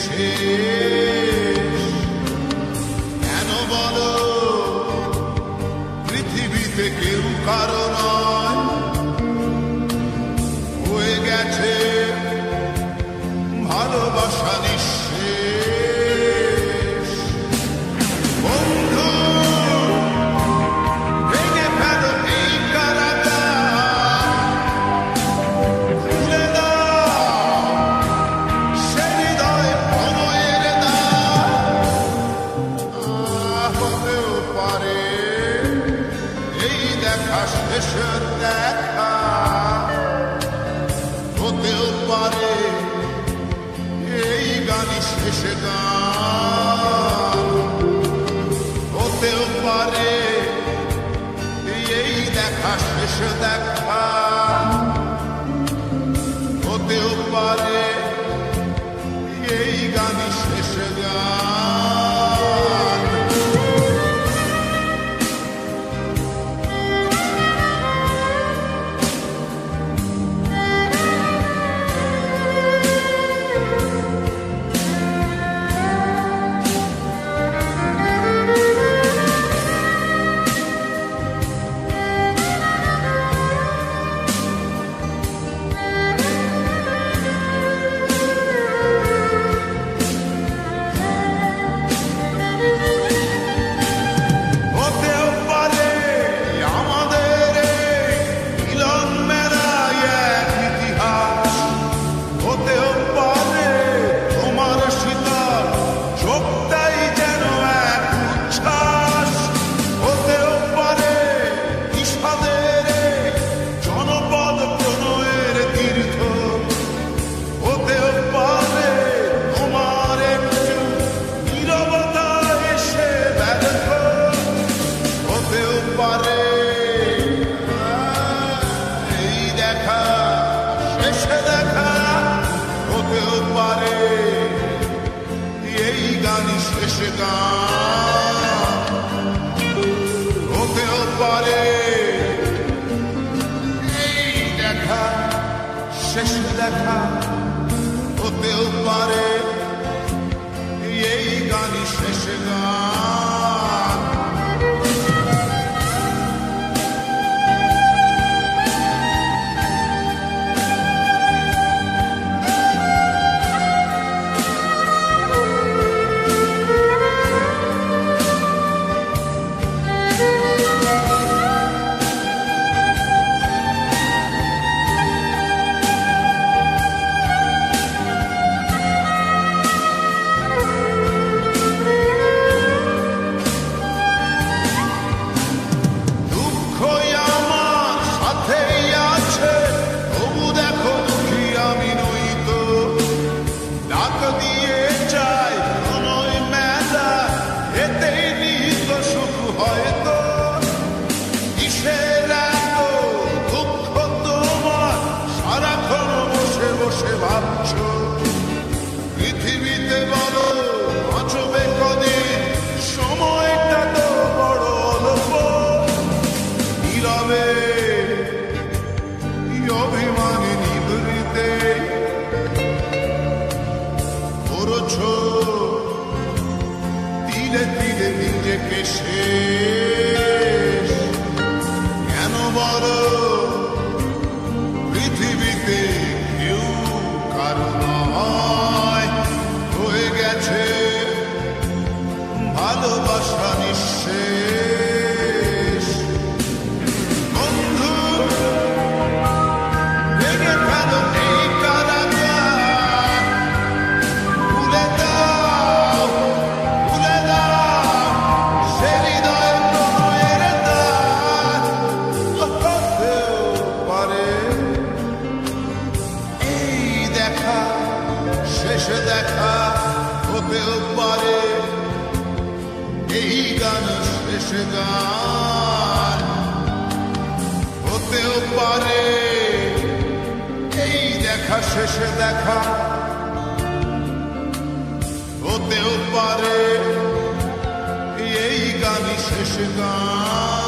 শেষ। কেন বলো পৃথিবীতে কেউ কারো নয়, হয়ে গেছে ভালোবাসা নিঃশেষ। বন্ধু ভেঙে ফেলো এই কারাগার, খুলে দাও সে হৃদয় প্রণয়ের দ্বার। হতেও পারে এই দেখা শেষের দেখা, হতেও পারে এই গানই শেষ গান, হতেও পারে এই দেখা শেষ দেখা, হতেও পারে এই গানই শেষ গান। শেষ গান, হতেও পারে এই দেখা শেষ দেখা, হতেও পারে এই গানই শেষ গান। পৃথিবীতে বলো বাঁচবে কদিন, সময়টা তো বড় অল্প। নীরবে অভিমানী নিভৃতে করছ তিলে তিলে নিজেকে শেষ। কেন বলো পৃথিবীতে কেউ কারো নয়, হয়ে গেছে ভালোবাসা নিঃশেষ। বন্ধু ভেঙে ফেলো এই কারাগার, খুলে দাও সে হৃদয় প্রণয়ের দ্বার। হতেও পারে এই দেখা শেষ দেখা, হতেও পারে এই গান শেষ গান, হতেও পারে এই দেখা শেষ দেখা, হতেও পারে এই গানই শেষ গান।